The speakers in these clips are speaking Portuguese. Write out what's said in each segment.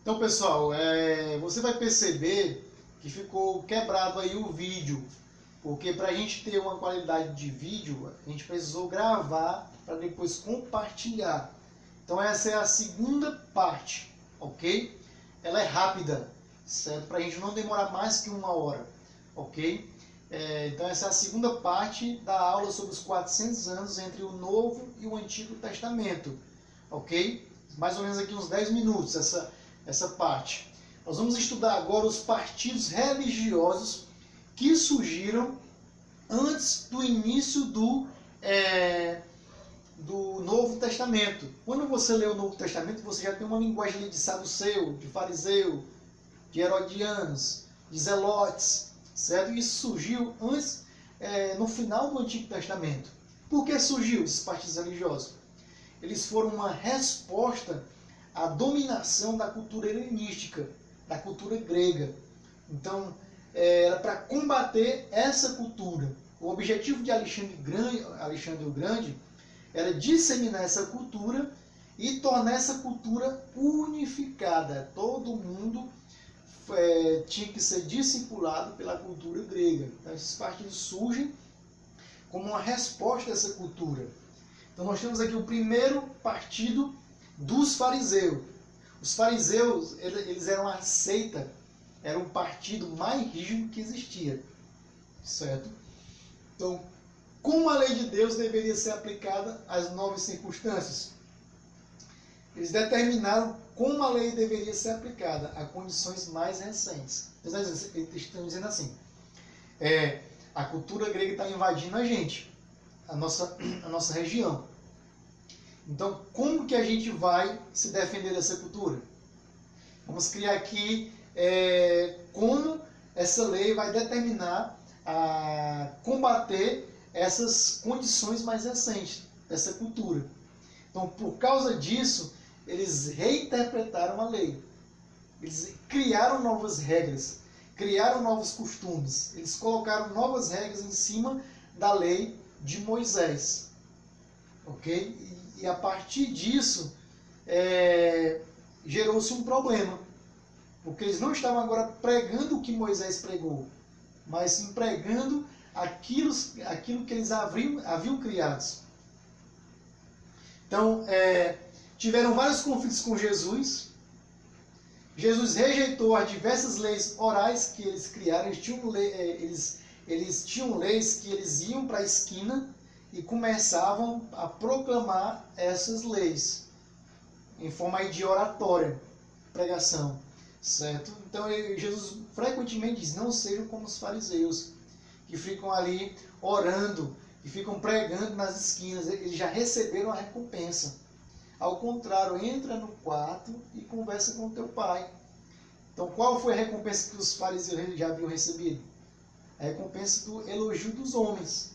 Então, pessoal, você vai perceber que ficou quebrado aí o vídeo, porque para a gente ter uma qualidade de vídeo, a gente precisou gravar para depois compartilhar. Então essa é a segunda parte, ok? Ela é rápida, certo? Para a gente não demorar mais que 1 hora, ok? Então essa é a segunda parte da aula sobre os 400 anos entre o Novo e o Antigo Testamento, ok? Mais ou menos aqui uns 10 minutos essa parte. Nós vamos estudar agora os partidos religiosos que surgiram antes do início do Novo Testamento. Quando você lê o Novo Testamento, você já tem uma linguagem de saduceu, de fariseu, de herodianos, de zelotes, certo? Isso surgiu antes, no final do Antigo Testamento. Por que surgiu esses partidos religiosos? Eles foram uma resposta à dominação da cultura helenística, da cultura grega. Então, era para combater essa cultura. O objetivo de Alexandre o Grande era disseminar essa cultura e tornar essa cultura unificada. Todo mundo tinha que ser discipulado pela cultura grega. Então, esses partidos surgem como uma resposta a essa cultura. Então, nós temos aqui o primeiro partido dos fariseus. Os fariseus, eles eram a seita, era um partido mais rígido que existia, certo? Então, como a lei de Deus deveria ser aplicada às novas circunstâncias? Eles determinaram como a lei deveria ser aplicada a condições mais recentes. Eles estão dizendo assim, a cultura grega está invadindo a gente, a nossa região. Então, como que a gente vai se defender dessa cultura? Vamos criar aqui como essa lei vai determinar a combater essas condições mais recentes dessa cultura. Então, por causa disso, eles reinterpretaram a lei. Eles criaram novas regras, criaram novos costumes. Eles colocaram novas regras em cima da lei de Moisés. Ok? E a partir disso, gerou-se um problema. Porque eles não estavam agora pregando o que Moisés pregou, mas sim pregando aquilo que eles haviam criado. Então, tiveram vários conflitos com Jesus. Jesus rejeitou as diversas leis orais que eles criaram. Eles tinham leis que eles iam para a esquina e começavam a proclamar essas leis em forma de oratória, pregação, certo? Então Jesus frequentemente diz: não sejam como os fariseus, que ficam ali orando, que ficam pregando nas esquinas. Eles já receberam a recompensa. Ao contrário, entra no quarto e conversa com o teu pai. Então, qual foi a recompensa que os fariseus já haviam recebido? A recompensa do elogio dos homens.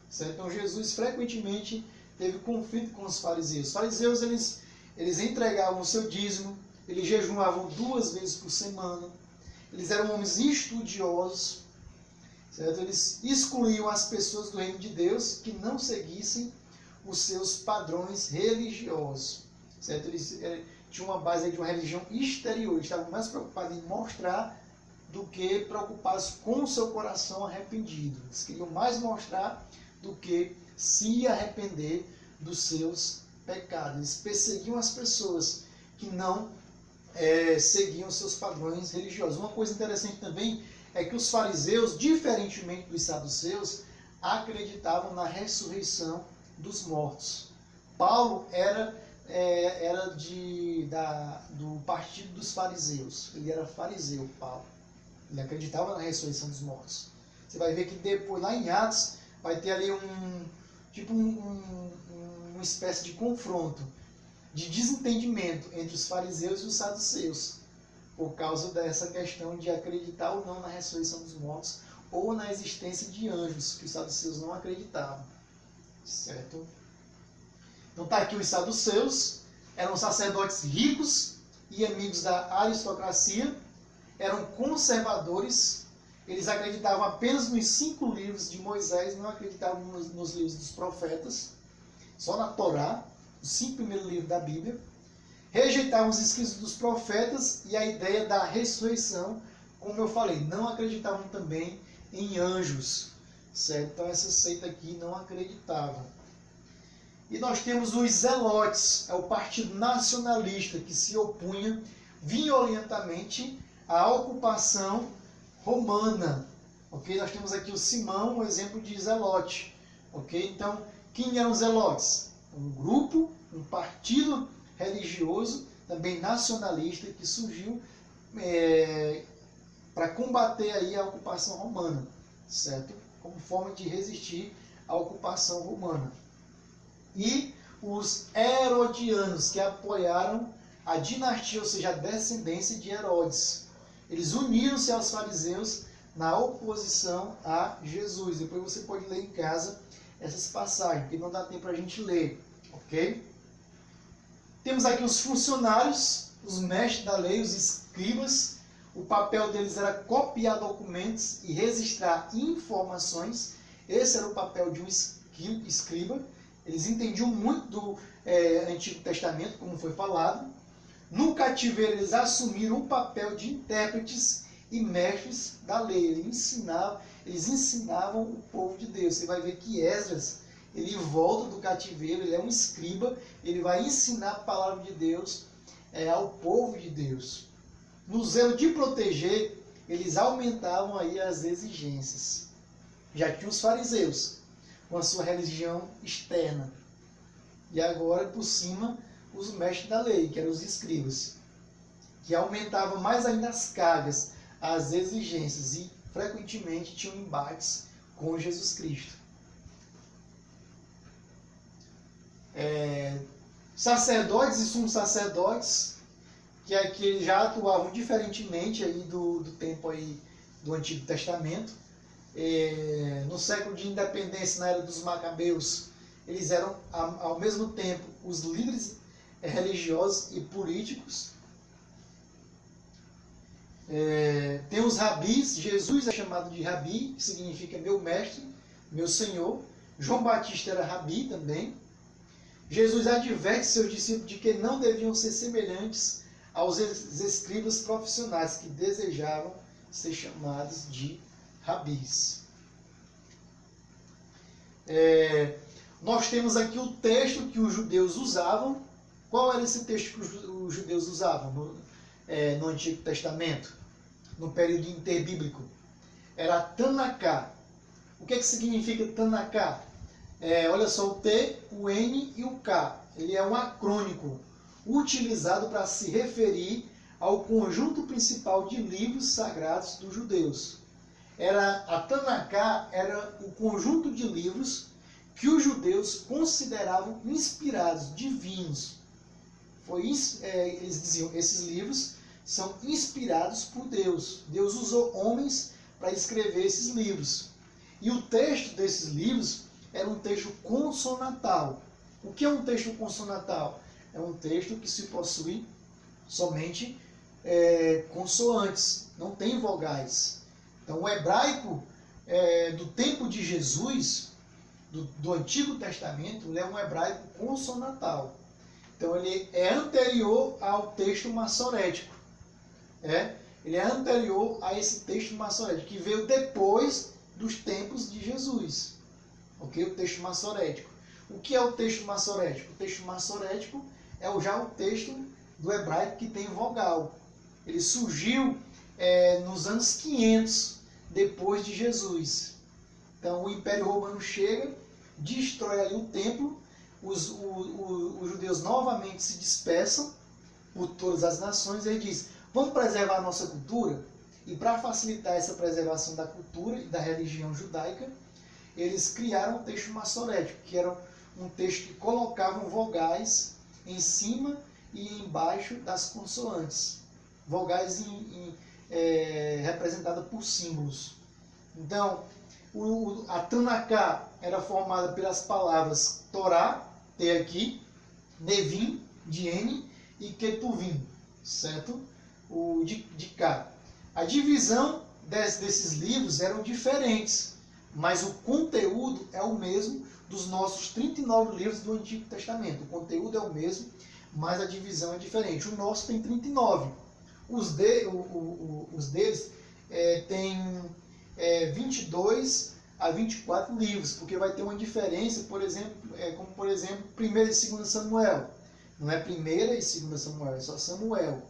Certo? Então, Jesus frequentemente teve conflito com os fariseus. Os fariseus, eles entregavam o seu dízimo, eles jejuavam 2 vezes por semana, eles eram homens estudiosos, certo? Eles excluíam as pessoas do reino de Deus que não seguissem os seus padrões religiosos, certo? Eles tinham uma base de uma religião exterior, eles estavam mais preocupados em mostrar do que preocupados com o seu coração arrependido. Eles queriam mais mostrar do que se arrepender dos seus pecados. Eles perseguiam as pessoas que não seguiam seus padrões religiosos. Uma coisa interessante também é que os fariseus, diferentemente dos saduceus, acreditavam na ressurreição dos mortos. Paulo era do partido dos fariseus. Ele era fariseu, Paulo. Ele acreditava na ressurreição dos mortos. Você vai ver que depois, lá em Atos, vai ter ali uma espécie de confronto, de desentendimento entre os fariseus e os saduceus, por causa dessa questão de acreditar ou não na ressurreição dos mortos, ou na existência de anjos, que os saduceus não acreditavam. Certo? Então está aqui os saduceus, eram sacerdotes ricos e amigos da aristocracia, eram conservadores, eles acreditavam apenas nos 5 livros de Moisés, não acreditavam nos livros dos profetas, só na Torá, os 5 primeiros livros da Bíblia. rejeitavam os escritos dos profetas e a ideia da ressurreição, como eu falei, não acreditavam também em anjos, certo? Então essa seita aqui não acreditava. E nós temos os zelotes, é o partido nacionalista que se opunha violentamente à ocupação romana. Ok? Nós temos aqui o Simão, um exemplo de zelote. Ok? Então, quem eram os zelotes? Um grupo, um partido religioso, também nacionalista, que surgiu para combater aí a ocupação romana, certo? Como forma de resistir à ocupação romana. E os herodianos, que apoiaram a dinastia, ou seja, a descendência de Herodes. Eles uniram-se aos fariseus na oposição a Jesus. Depois você pode ler em casa essas passagens, porque não dá tempo para a gente ler, ok? Temos aqui os funcionários, os mestres da lei, os escribas. O papel deles era copiar documentos e registrar informações. Esse era o papel de um escriba. Eles entendiam muito do Antigo Testamento, como foi falado. No cativeiro, eles assumiram o papel de intérpretes e mestres da lei. Eles ensinavam o povo de Deus. Você vai ver que Esdras, ele volta do cativeiro, ele é um escriba, ele vai ensinar a palavra de Deus ao povo de Deus. No zelo de proteger, eles aumentavam aí as exigências. Já tinha os fariseus, com a sua religião externa. E agora, por cima, os mestres da lei, que eram os escribas, que aumentavam mais ainda as cargas, as exigências, e frequentemente tinham embates com Jesus Cristo. Sacerdotes e sumos sacerdotes, que aqui já atuavam diferentemente aí do tempo aí do Antigo Testamento. No século de independência, na era dos Macabeus, eles eram ao mesmo tempo os líderes religiosos e políticos. Tem os rabis. Jesus é chamado de rabi, que significa meu mestre, meu senhor. João Batista era rabi também. Jesus adverte seus discípulos de que não deviam ser semelhantes aos escribas profissionais que desejavam ser chamados de rabis. Nós temos aqui o texto que os judeus usavam. Qual era esse texto que os judeus usavam no Antigo Testamento, no período interbíblico? Era Tanaká. O que significa Tanaká? Olha só, o T, o N e o K. Ele é um acrônico utilizado para se referir ao conjunto principal de livros sagrados dos judeus. A Tanaká era o conjunto de livros que os judeus consideravam inspirados, divinos. Eles diziam, esses livros são inspirados por Deus. Deus usou homens para escrever esses livros. E o texto desses livros era um texto consonantal. O que é um texto consonantal? É um texto que se possui somente consoantes, não tem vogais. Então o hebraico do tempo de Jesus, do Antigo Testamento, ele é um hebraico consonantal. Então ele é anterior ao texto massorético. Ele é anterior a esse texto massorético, que veio depois dos tempos de Jesus. Ok? O texto massorético. O que é o texto massorético? O texto massorético é já o texto do hebraico que tem vogal. Ele surgiu nos anos 500 depois de Jesus. Então o Império Romano chega, destrói ali o templo, os judeus novamente se dispersam por todas as nações, e ele diz, vamos preservar a nossa cultura? E para facilitar essa preservação da cultura e da religião judaica, eles criaram o texto massorético, que era um texto que colocavam vogais em cima e embaixo das consoantes. Vogais representadas por símbolos. Então, a Tanaká era formada pelas palavras Torá, T aqui, Nevim, de N, e Ketuvim, certo? O de cá. A divisão desses livros eram diferentes, mas o conteúdo é o mesmo dos nossos 39 livros do Antigo Testamento. O conteúdo é o mesmo, mas a divisão é diferente. O nosso tem 39. Os deles tem 22 a 24 livros, porque vai ter uma diferença, por exemplo, como por exemplo, 1ª e 2ª Samuel. Não é 1ª e 2ª Samuel, é só Samuel.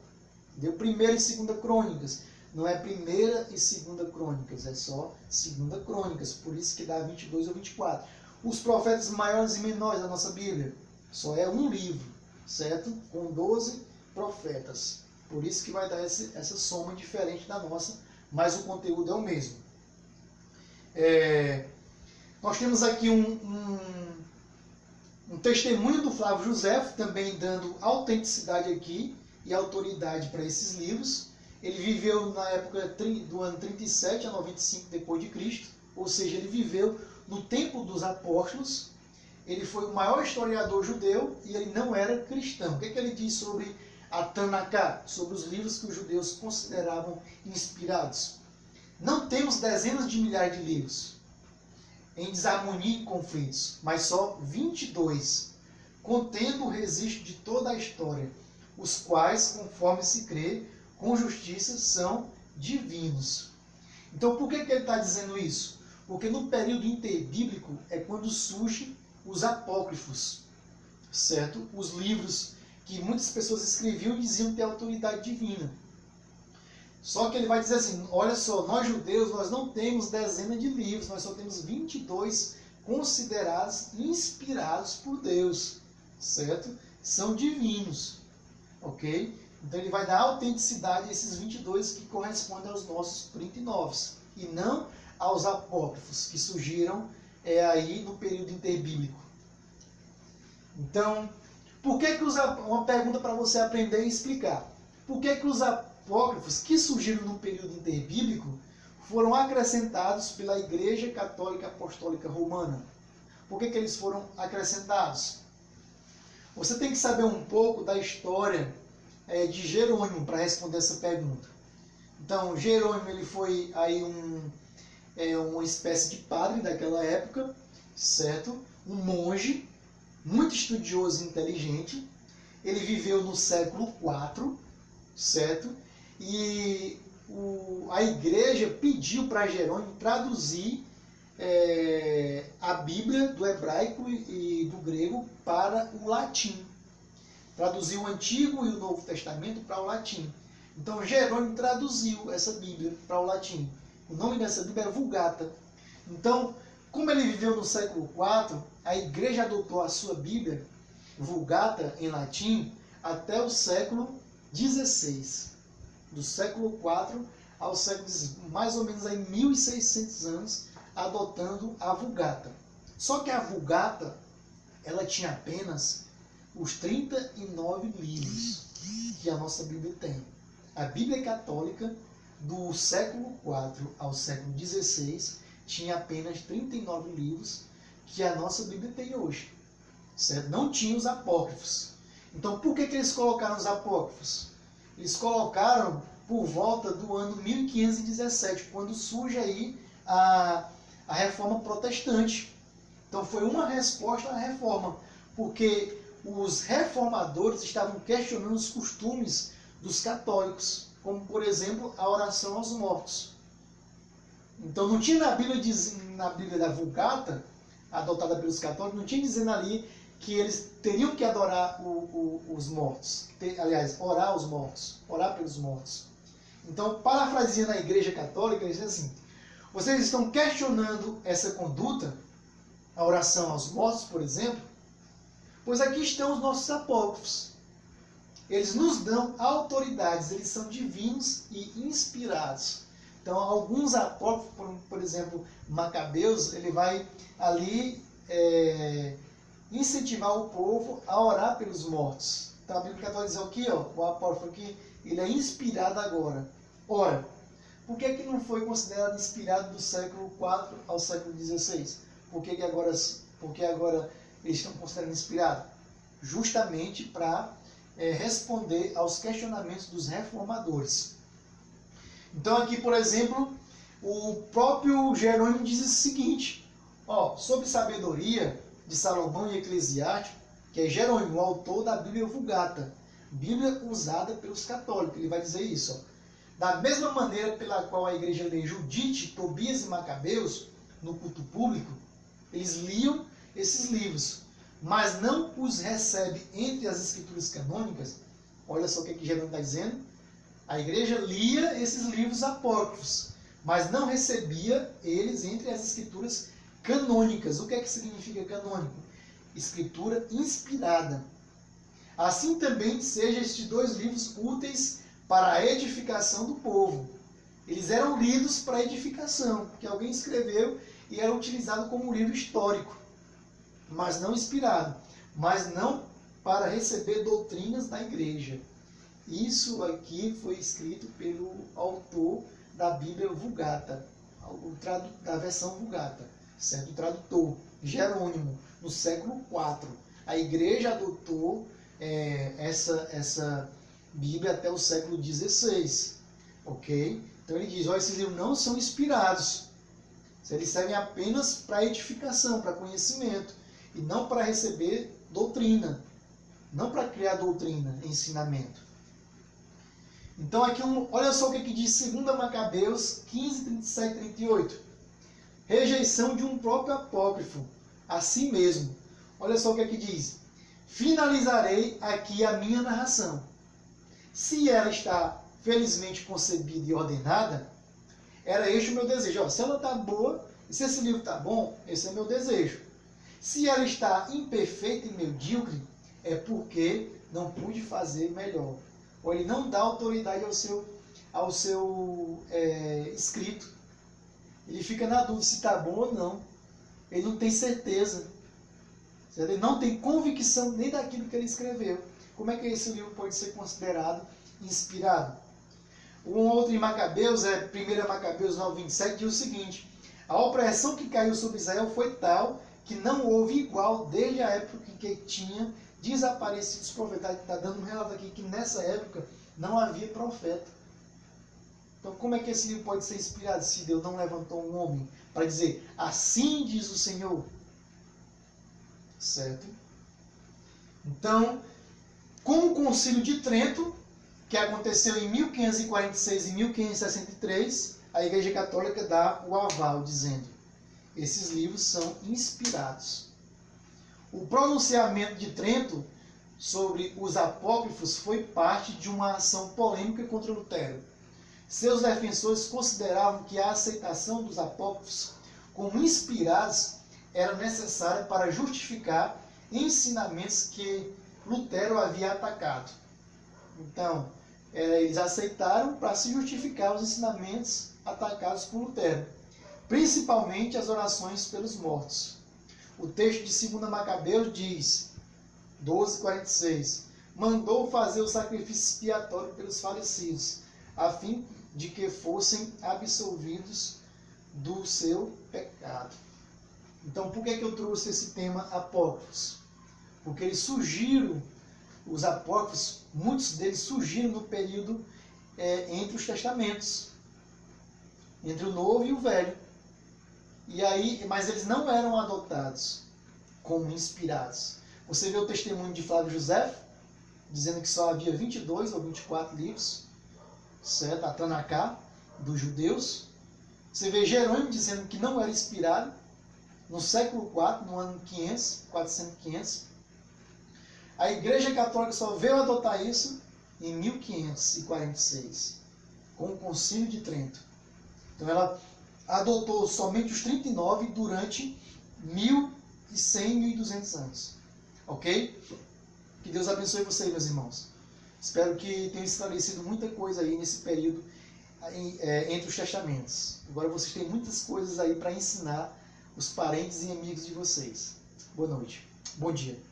Deu 1ª e 2ª Crônicas. Não é 1ª e 2ª Crônicas, é só 2ª Crônicas. Por isso que dá 22 ou 24. Os profetas maiores e menores da nossa Bíblia, só é um livro, certo? Com 12 profetas. Por isso que vai dar essa soma diferente da nossa, mas o conteúdo é o mesmo. Nós temos aqui um testemunho do Flávio José, também dando autenticidade aqui e autoridade para esses livros. Ele viveu na época do ano 37 a 95 depois de Cristo, ou seja, ele viveu no tempo dos apóstolos. Ele foi o maior historiador judeu e ele não era cristão. O que ele diz sobre a Tanaká, sobre os livros que os judeus consideravam inspirados? Não temos dezenas de milhares de livros em desarmonia e conflitos, mas só 22, contendo o registro de toda a história, os quais, conforme se crê, com justiça são divinos. Então, por que ele está dizendo isso? Porque no período interbíblico é quando surgem os apócrifos, certo? Os livros que muitas pessoas escreviam e diziam ter autoridade divina. Só que ele vai dizer assim, olha só, nós judeus, nós não temos dezenas de livros, nós só temos 22 considerados inspirados por Deus, certo? São divinos, ok? Então ele vai dar autenticidade a esses 22 que correspondem aos nossos 39, e não aos apócrifos que surgiram aí no período interbíblico. Então, por que uma pergunta para você aprender e explicar. Por que os apócrifos que surgiram no período interbíblico foram acrescentados pela Igreja Católica Apostólica Romana? Por que eles foram acrescentados? Você tem que saber um pouco da história de Jerônimo para responder essa pergunta. Então, Jerônimo ele foi aí uma espécie de padre daquela época, certo? Um monge, muito estudioso e inteligente. Ele viveu no século IV, certo? E a igreja pediu para Jerônimo traduzir a Bíblia do hebraico e do grego para o latim. Traduziu o Antigo e o Novo Testamento para o latim. Então Jerônimo traduziu essa Bíblia para o latim. O nome dessa Bíblia é Vulgata. Então, como ele viveu no século IV, a igreja adotou a sua Bíblia, Vulgata em latim, até o século XVI. Do século IV ao século XVI, mais ou menos aí 1600 anos, adotando a Vulgata. Só que a Vulgata, ela tinha apenas os 39 livros que a nossa Bíblia tem. A Bíblia Católica, do século IV ao século XVI, tinha apenas 39 livros que a nossa Bíblia tem hoje. Certo? Não tinha os apócrifos. Então, por que eles colocaram os apócrifos? Eles colocaram por volta do ano 1517, quando surge aí a Reforma Protestante. Então, foi uma resposta à Reforma, porque os reformadores estavam questionando os costumes dos católicos, como, por exemplo, a oração aos mortos. Então, não tinha na Bíblia da Vulgata, adotada pelos católicos, não tinha dizendo ali que eles teriam que adorar os mortos. Aliás, orar aos mortos, orar pelos mortos. Então, parafraseando a Igreja Católica, ele diz assim, vocês estão questionando essa conduta, a oração aos mortos, por exemplo, pois aqui estão os nossos apócrifos. Eles nos dão autoridades, eles são divinos e inspirados. Então, alguns apócrifos, por exemplo, Macabeus, ele vai ali incentivar o povo a orar pelos mortos. Então, a Bíblia Católica diz aqui, ó, o apócrifo aqui, ele é inspirado agora. Ora, por que não foi considerado inspirado do século IV ao século XVI? Por que agora eles estão considerando inspirado? Justamente para responder aos questionamentos dos reformadores. Então aqui, por exemplo, o próprio Jerônimo diz o seguinte, ó, sobre sabedoria de Salomão e Eclesiástico, que é Jerônimo, o autor da Bíblia Vulgata, Bíblia usada pelos católicos. Ele vai dizer isso, ó. Da mesma maneira pela qual a igreja lê Judite, Tobias e Macabeus no culto público, eles liam esses livros, mas não os recebe entre as escrituras canônicas. Olha só o que Jerônimo está dizendo. A igreja lia esses livros apócrifos, mas não recebia eles entre as escrituras canônicas. O que é que significa canônico? Escritura inspirada. Assim também sejam estes dois livros úteis para a edificação do povo. Eles eram lidos para edificação, porque alguém escreveu e era utilizado como um livro histórico, mas não inspirado, mas não para receber doutrinas da igreja. Isso aqui foi escrito pelo autor da Bíblia Vulgata, da versão Vulgata, certo? O tradutor, Jerônimo, no século IV. A igreja adotou essa Bíblia até o século XVI, ok? Então ele diz, esses livros não são inspirados, eles servem apenas para edificação, para conhecimento, e não para receber doutrina, não para criar doutrina, ensinamento. Então aqui, olha só o que diz 2 Macabeus 15, 37 e 38. Rejeição de um próprio apócrifo, a si mesmo. Olha só o que diz. Finalizarei aqui a minha narração. Se ela está felizmente concebida e ordenada, era este o meu desejo. Se ela está boa, e se esse livro está bom, esse é o meu desejo. Se ela está imperfeita e medíocre, é porque não pude fazer melhor. Ou ele não dá autoridade ao seu escrito. Ele fica na dúvida se está bom ou não. Ele não tem certeza. Ele não tem convicção nem daquilo que ele escreveu. Como é que esse livro pode ser considerado inspirado? Um outro em Macabeus, 1 Macabeus 9, 27, diz o seguinte: a opressão que caiu sobre Israel foi tal que não houve igual desde a época que tinha desaparecido os profetas. Está dando um relato aqui que nessa época não havia profeta. Então como é que esse livro pode ser inspirado se Deus não levantou um homem para dizer, assim diz o Senhor? Certo? Então, com o Concílio de Trento, que aconteceu em 1546 e 1563, a Igreja Católica dá o aval, dizendo, esses livros são inspirados. O pronunciamento de Trento sobre os apócrifos foi parte de uma ação polêmica contra Lutero. Seus defensores consideravam que a aceitação dos apócrifos como inspirados era necessária para justificar ensinamentos que Lutero havia atacado. Então, eles aceitaram para se justificar os ensinamentos atacados por Lutero, principalmente as orações pelos mortos. O texto de 2 Macabeus diz, 12:46, mandou fazer o sacrifício expiatório pelos falecidos, a fim de que fossem absolvidos do seu pecado. Então, por que eu trouxe esse tema apócrifos? Porque eles surgiram, os apócrifos, muitos deles surgiram no período entre os testamentos, entre o Novo e o Velho. E aí, mas eles não eram adotados como inspirados. Você vê o testemunho de Flávio José, dizendo que só havia 22 ou 24 livros, certo? A Tanaká, dos judeus. Você vê Jerônimo dizendo que não era inspirado, no século IV, no ano 400. A Igreja Católica só veio adotar isso em 1546, com o Concílio de Trento. Então ela adotou somente os 39 durante 1100, 1200 anos. Ok? Que Deus abençoe vocês, meus irmãos. Espero que tenha esclarecido muita coisa aí nesse período entre os testamentos. Agora vocês têm muitas coisas aí para ensinar os parentes e amigos de vocês. Boa noite. Bom dia.